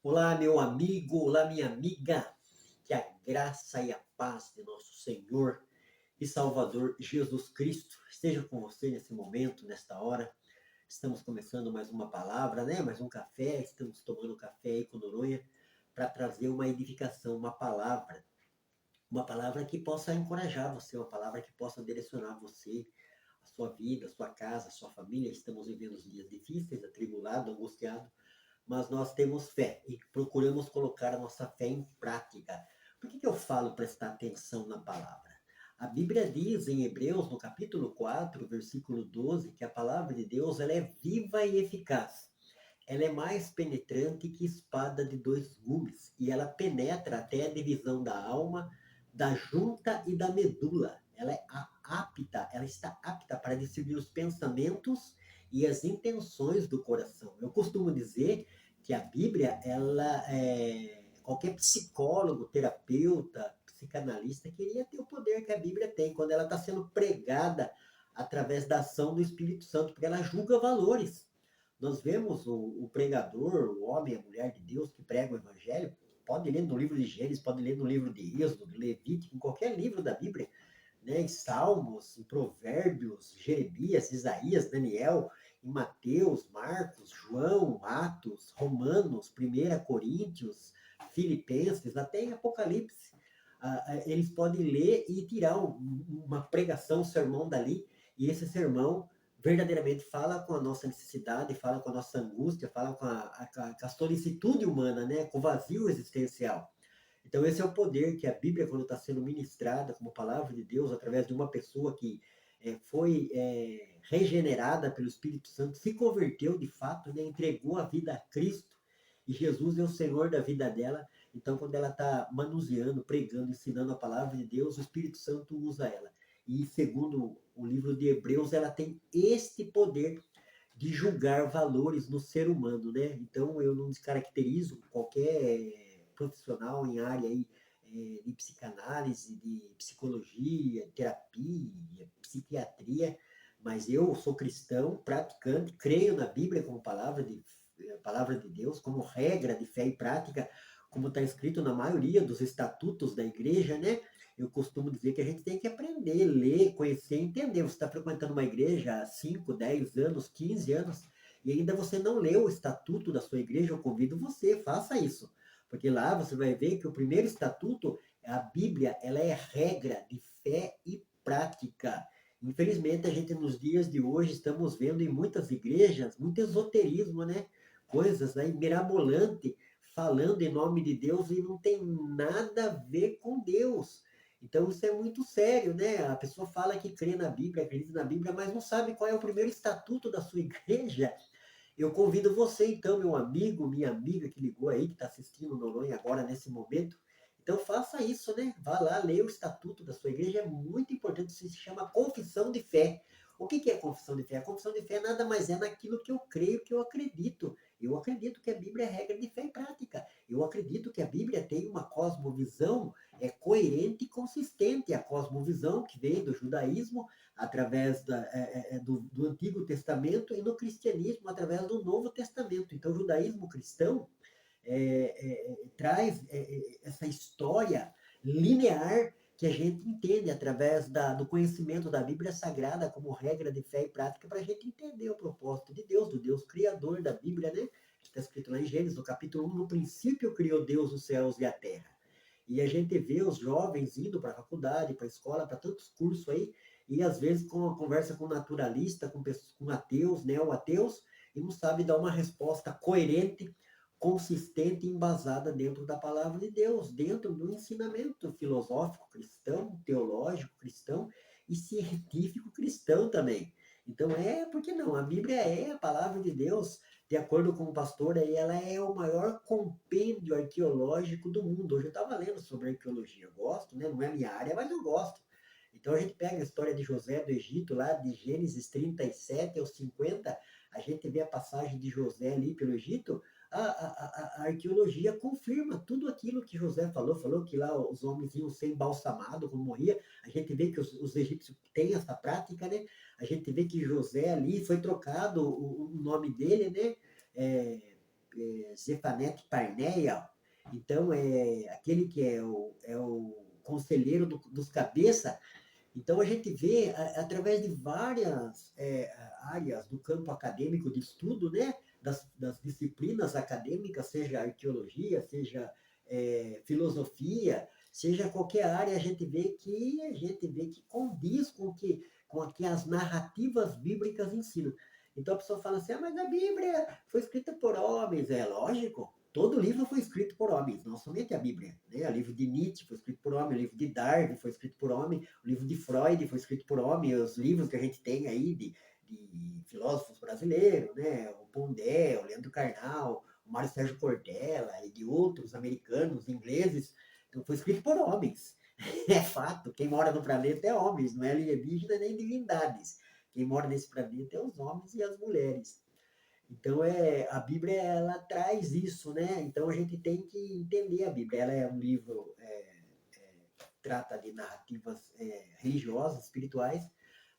Olá, meu amigo, olá, minha amiga. Que a graça e a paz de nosso Senhor e Salvador Jesus Cristo esteja com você nesse momento, nesta hora. Estamos começando mais uma palavra, né? Mais um café. Estamos tomando café aí com Noronha para trazer uma edificação, uma palavra que possa encorajar você, uma palavra que possa direcionar você, a sua vida, a sua casa, a sua família. Estamos vivendo os dias difíceis, atribulado, angustiado, mas nós temos fé e procuramos colocar a nossa fé em prática. Por que eu falo prestar atenção na palavra? A Bíblia diz em Hebreus, no capítulo 4, versículo 12, que a palavra de Deus ela é viva e eficaz. Ela é mais penetrante que espada de dois gumes, e ela penetra até a divisão da alma, da junta e da medula. Ela é apta, ela está apta para discernir os pensamentos e as intenções do coração. Eu costumo dizer que a Bíblia, qualquer psicólogo, terapeuta, psicanalista queria ter o poder que a Bíblia tem quando ela está sendo pregada através da ação do Espírito Santo, porque ela julga valores. Nós vemos o pregador, o homem, a mulher de Deus que prega o evangelho, pode ler no livro de Gênesis, pode ler no livro de Êxodo, de Levítico, em qualquer livro da Bíblia, né? Em Salmos, em Provérbios, Jeremias, Isaías, Daniel, em Mateus, Marcos, João, Atos, Romanos, 1 Coríntios, Filipenses, até em Apocalipse. Eles podem ler e tirar uma pregação, um sermão dali, e esse sermão verdadeiramente fala com a nossa necessidade, fala com a nossa angústia, fala com a solicitude humana, né? Com o vazio existencial. Então, esse é o poder que a Bíblia, quando está sendo ministrada como palavra de Deus, através de uma pessoa que foi regenerada pelo Espírito Santo, se converteu de fato, né? Entregou a vida a Cristo, e Jesus é o Senhor da vida dela. Então, quando ela está manuseando, pregando, ensinando a palavra de Deus, o Espírito Santo usa ela. E segundo o livro de Hebreus, ela tem este poder de julgar valores no ser humano, né? Então eu não descaracterizo qualquer profissional em área aí, de psicanálise, de psicologia, terapia, psiquiatria, mas eu sou cristão, praticante, creio na Bíblia como palavra de Deus, como regra de fé e prática, como está escrito na maioria dos estatutos da igreja, né? Eu costumo dizer que a gente tem que aprender, ler, conhecer, entender. Você está frequentando uma igreja há 5, 10 anos, 15 anos, e ainda você não leu o estatuto da sua igreja, eu convido você, faça isso. Porque lá você vai ver que o primeiro estatuto, a Bíblia, ela é regra de fé e prática. Infelizmente, a gente nos dias de hoje estamos vendo em muitas igrejas muito esoterismo, né? Coisas aí mirabolante, falando em nome de Deus e não tem nada a ver com Deus. Então isso é muito sério, né? A pessoa fala que crê na Bíblia, acredita na Bíblia, mas não sabe qual é o primeiro estatuto da sua igreja. Eu convido você, então, meu amigo, minha amiga que ligou aí, que está assistindo o Noronha agora nesse momento. Então faça isso, né? Vá lá, leia o estatuto da sua igreja, é muito importante, isso se chama confissão de fé. O que é confissão de fé? A confissão de fé nada mais é naquilo que eu creio, que eu acredito. Eu acredito que a Bíblia é regra de fé e prática. Eu acredito que a Bíblia tem uma cosmovisão coerente e consistente. A cosmovisão que veio do judaísmo, através do Antigo Testamento, e no cristianismo através do Novo Testamento. Então, o judaísmo cristão traz essa história linear que a gente entende através do conhecimento da Bíblia Sagrada como regra de fé e prática para a gente entender o propósito de Deus, do Deus Criador da Bíblia, né? Que está escrito lá em Gênesis, no capítulo 1, no princípio criou Deus os céus e a terra. E a gente vê os jovens indo para a faculdade, para a escola, para tantos cursos aí, e às vezes com a conversa com naturalista, com ateus, neo-ateus, e não sabe dar uma resposta coerente, consistente e embasada dentro da palavra de Deus, dentro do ensinamento filosófico cristão, teológico cristão e científico cristão também. Então por que não? A Bíblia é a palavra de Deus, de acordo com o pastor, aí ela é o maior compêndio arqueológico do mundo. Hoje eu estava lendo sobre arqueologia, eu gosto, né? Não é minha área, mas eu gosto. Então a gente pega a história de José do Egito, lá de Gênesis 37 aos 50, a gente vê a passagem de José ali pelo Egito, a arqueologia confirma tudo aquilo que José falou que lá os homens iam ser embalsamados quando morria. A gente vê que os egípcios têm essa prática, né? A gente vê que José ali foi trocado o nome dele, né? É, Zefanete Parneia, então é aquele que é o conselheiro dos cabeças. Então a gente vê através de várias áreas do campo acadêmico de estudo, né, das disciplinas acadêmicas, seja arqueologia, seja filosofia, seja qualquer área, a gente vê que condiz com o que as narrativas bíblicas ensinam. Então a pessoa fala assim, mas a Bíblia foi escrita por homens. É lógico, todo livro foi escrito por homens, não somente a Bíblia. Né? O livro de Nietzsche foi escrito por homem, o livro de Darwin foi escrito por homem, o livro de Freud foi escrito por homem, os livros que a gente tem aí de filósofos brasileiros, né? O Pondé, o Leandro Carnal, o Mário Sérgio Cortella e de outros americanos, ingleses, então foi escrito por homens. É fato, quem mora no planeta é homens, não é alienígena nem divindades. Quem mora nesse planeta é os homens e as mulheres. Então, a Bíblia, ela traz isso, né? Então, a gente tem que entender a Bíblia. Ela é um livro que trata de narrativas religiosas, espirituais,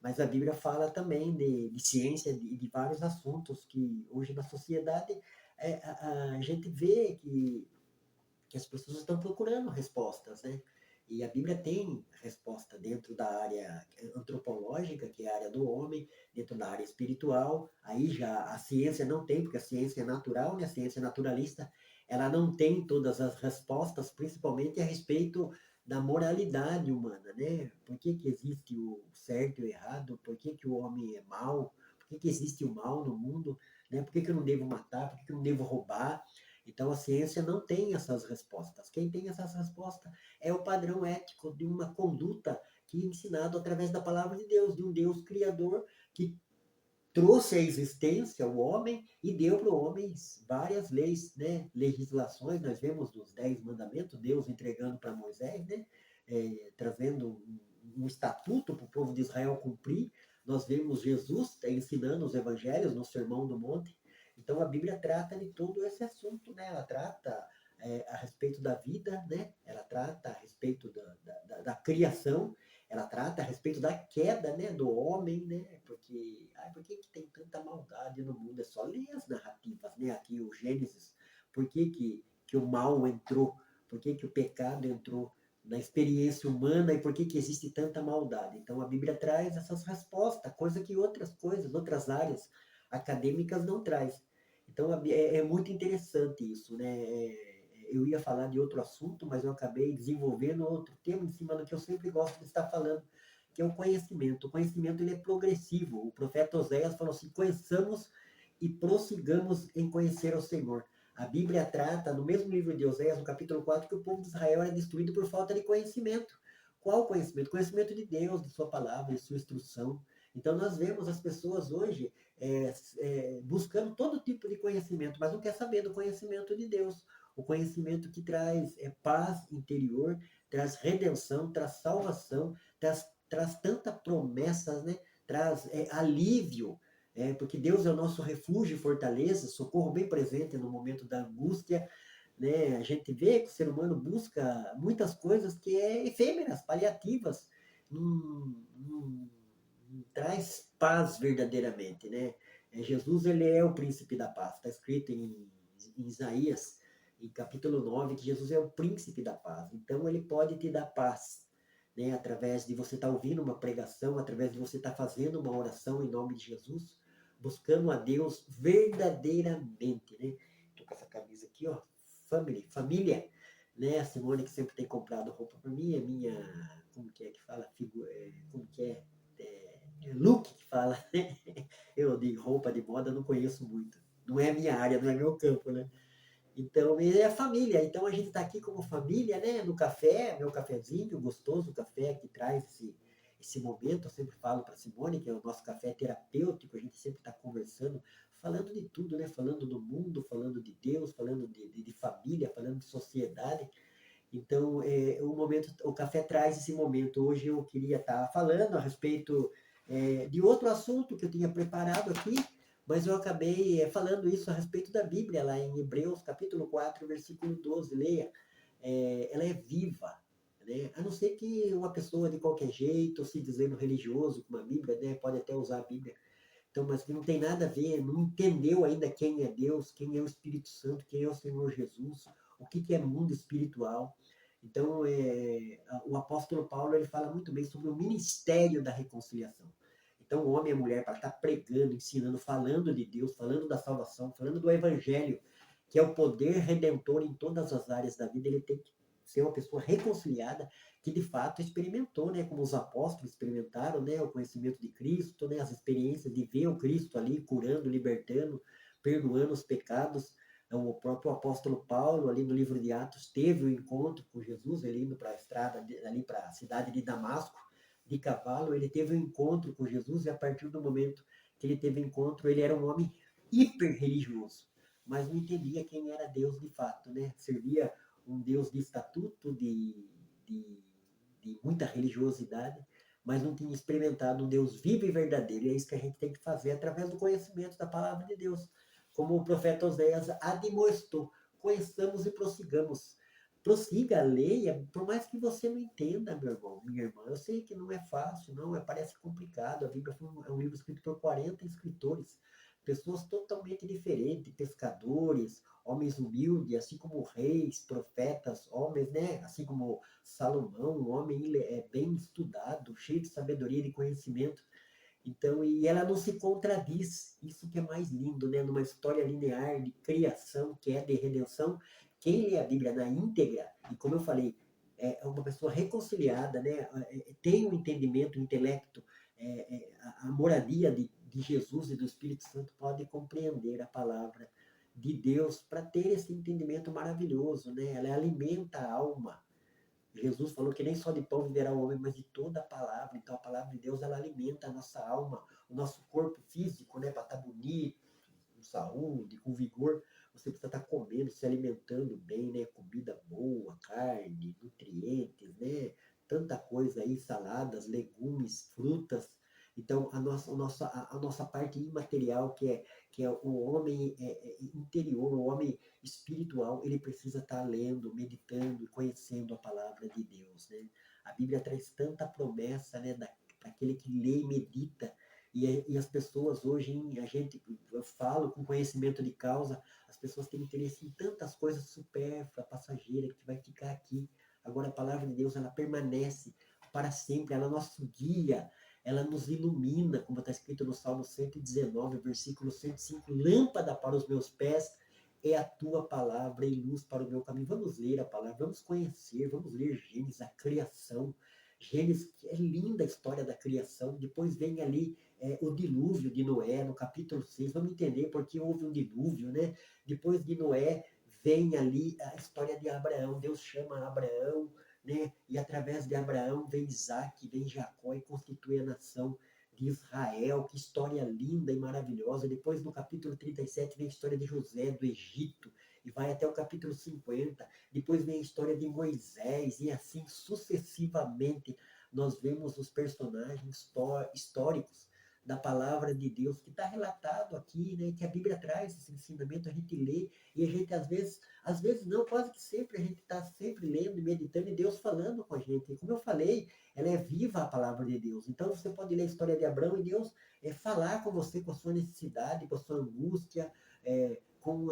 mas a Bíblia fala também de ciência, de vários assuntos que hoje na sociedade a gente vê que as pessoas estão procurando respostas, né? E a Bíblia tem resposta dentro da área antropológica, que é a área do homem, dentro da área espiritual. Aí já a ciência não tem, porque a ciência é natural, né? A ciência naturalista, ela não tem todas as respostas, principalmente a respeito da moralidade humana, né? Por que que existe o certo e o errado? Por que que o homem é mau? Por que que existe o mal no mundo? Né? Por que que eu não devo matar? Por que que eu não devo roubar? Então a ciência não tem essas respostas. Quem tem essas respostas é o padrão ético de uma conduta que é ensinado através da palavra de Deus, de um Deus criador que trouxe à existência o homem e deu para o homem várias leis, né? Legislações. Nós vemos nos 10 mandamentos, Deus entregando para Moisés, né? Trazendo um estatuto para o povo de Israel cumprir. Nós vemos Jesus ensinando os evangelhos no Sermão do Monte. Então a Bíblia trata de todo esse assunto, né? Ela trata a respeito da vida, né? Ela trata a respeito da criação, ela trata a respeito da queda, né, do homem, né? Porque, por que que tem tanta maldade no mundo? É só ler as narrativas, né? Aqui o Gênesis, por que o mal entrou? Por que que o pecado entrou na experiência humana e por que que existe tanta maldade? Então a Bíblia traz essas respostas, coisa que outras coisas, outras áreas acadêmicas não traz. Então é muito interessante isso, né? Eu ia falar de outro assunto, mas eu acabei desenvolvendo outro tema em cima do que eu sempre gosto de estar falando, que é o conhecimento. O conhecimento ele é progressivo. O profeta Oséias falou assim: conheçamos e prossigamos em conhecer o Senhor. A Bíblia trata, no mesmo livro de Oséias, no capítulo 4, que o povo de Israel era destruído por falta de conhecimento. Qual conhecimento? Conhecimento de Deus, de sua palavra, de sua instrução. Então nós vemos as pessoas hoje buscando todo tipo de conhecimento, mas não quer saber do conhecimento de Deus. O conhecimento que traz paz interior, traz redenção, traz salvação, traz tantas promessas, né? Traz alívio, porque Deus é o nosso refúgio e fortaleza, socorro bem presente no momento da angústia. Né? A gente vê que o ser humano busca muitas coisas que é efêmeras, paliativas, não traz paz verdadeiramente. Né? Jesus ele é o príncipe da paz, está escrito em Isaías em capítulo 9, que Jesus é o príncipe da paz. Então, ele pode te dar paz, né? Através de você estar ouvindo uma pregação, através de você estar fazendo uma oração em nome de Jesus, buscando a Deus verdadeiramente, né? Tô com essa camisa aqui, ó, família, né? A Simone que sempre tem comprado roupa para mim, é minha, como que é que fala? Como que é? Look que fala, né? Eu de roupa de moda não conheço muito. Não é minha área, não é meu campo, né? Então, é a família. Então, a gente está aqui como família, né? No café, meu cafezinho, gostoso café que traz esse momento. Eu sempre falo para Simone que é o nosso café terapêutico. A gente sempre está conversando, falando de tudo, né? Falando do mundo, falando de Deus, falando de família, falando de sociedade. Então, o café traz esse momento. Hoje eu queria estar falando a respeito de outro assunto que eu tinha preparado aqui, mas eu acabei falando isso a respeito da Bíblia, lá em Hebreus, capítulo 4, versículo 12. Leia. Ela é viva, né? A não ser que uma pessoa de qualquer jeito, se dizendo religioso, com uma Bíblia, né, pode até usar a Bíblia, Então, mas que não tem nada a ver, não entendeu ainda quem é Deus, quem é o Espírito Santo, quem é o Senhor Jesus, o que que é mundo espiritual. Então, o apóstolo Paulo ele fala muito bem sobre o ministério da reconciliação. Então, o homem e a mulher, para estar pregando, ensinando, falando de Deus, falando da salvação, falando do evangelho, que é o poder redentor em todas as áreas da vida, ele tem que ser uma pessoa reconciliada, que de fato experimentou, né, como os apóstolos experimentaram, né, o conhecimento de Cristo, né, as experiências de ver o Cristo ali curando, libertando, perdoando os pecados. Então, o próprio apóstolo Paulo, ali no livro de Atos, teve o um encontro com Jesus, ele indo para a estrada, ali para a cidade de Damasco, de cavalo, ele teve um encontro com Jesus, e a partir do momento que ele teve encontro, ele era um homem hiper religioso, mas não entendia quem era Deus de fato, né? Servia um Deus de estatuto, de, de muita religiosidade, mas não tinha experimentado um Deus vivo e verdadeiro. E é isso que a gente tem que fazer através do conhecimento da palavra de Deus. Como o profeta Oséias admoestou, conheçamos e prossigamos. Prossiga, leia, por mais que você não entenda, meu irmão, minha irmã. Eu sei que não é fácil, não, parece complicado. A Bíblia é um livro escrito por 40 escritores, pessoas totalmente diferentes, pescadores, homens humildes, assim como reis, profetas, homens, né? Assim como Salomão, um homem bem estudado, cheio de sabedoria e de conhecimento. Então, e ela não se contradiz, isso que é mais lindo, né? Numa história linear de criação, que é de redenção, quem lê a Bíblia na íntegra, e como eu falei, é uma pessoa reconciliada, né? Tem um entendimento, um intelecto, a moradia de Jesus e do Espírito Santo pode compreender a palavra de Deus para ter esse entendimento maravilhoso, né? Ela alimenta a alma. Jesus falou que nem só de pão viverá o homem, mas de toda a palavra. Então a palavra de Deus ela alimenta a nossa alma, o nosso corpo físico, né, para estar bonito, com saúde, com vigor. Você precisa estar comendo, se alimentando bem, né, comida boa, carne, nutrientes, né, tanta coisa aí, saladas, legumes, frutas. Então a nossa parte imaterial, que é o homem interior, o homem espiritual, ele precisa estar lendo, meditando e conhecendo a palavra de Deus, né? A Bíblia traz tanta promessa, né, para aquele que lê e medita, e as pessoas hoje, eu falo com conhecimento de causa, as pessoas têm interesse em tantas coisas supérfluas, passageiras, que vai ficar aqui. Agora a palavra de Deus, ela permanece para sempre, ela é nosso guia, ela nos ilumina, como está escrito no Salmo 119, versículo 105, lâmpada para os meus pés é a tua palavra e luz para o meu caminho. Vamos ler a palavra, vamos conhecer, vamos ler Gênesis, a criação. Gênesis, que é linda a história da criação. Depois vem ali o dilúvio de Noé, no capítulo 6. Vamos entender por que houve um dilúvio, né? Depois de Noé, vem ali a história de Abraão. Deus chama Abraão, né? E através de Abraão vem Isaac, vem Jacó e constitui a nação de Israel. Que história linda e maravilhosa. Depois, no capítulo 37, vem a história de José do Egito, e vai até o capítulo 50. Depois vem a história de Moisés, e assim sucessivamente nós vemos os personagens históricos da palavra de Deus, que está relatado aqui, né, que a Bíblia traz esse ensinamento, a gente lê, e a gente às vezes não, quase que sempre, a gente está sempre lendo e meditando, e Deus falando com a gente. E como eu falei, ela é viva a palavra de Deus. Então você pode ler a história de Abraão e Deus falar com você, com a sua necessidade, com a sua angústia, com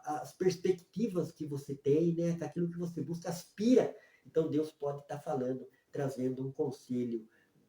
as perspectivas que você tem, né, com aquilo que você busca, aspira. Então Deus pode estar falando, trazendo um conselho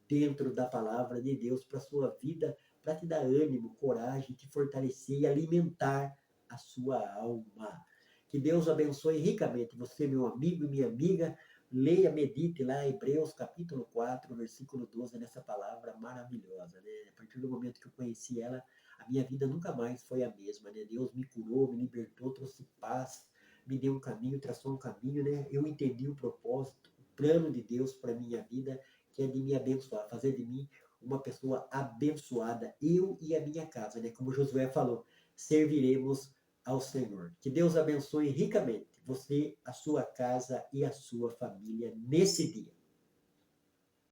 dentro da palavra de Deus para a sua vida, para te dar ânimo, coragem, te fortalecer e alimentar a sua alma. Que Deus abençoe ricamente você, meu amigo e minha amiga. Leia, medite lá, Hebreus capítulo 4, versículo 12, nessa palavra maravilhosa, né? A partir do momento que eu conheci ela, a minha vida nunca mais foi a mesma, né? Deus me curou, me libertou, trouxe paz, me deu um caminho, traçou um caminho, né? Eu entendi o propósito, o plano de Deus para minha vida, que é de me abençoar, fazer de mim uma pessoa abençoada, eu e a minha casa, né? Como Josué falou, serviremos ao Senhor. Que Deus abençoe ricamente você, a sua casa e a sua família nesse dia.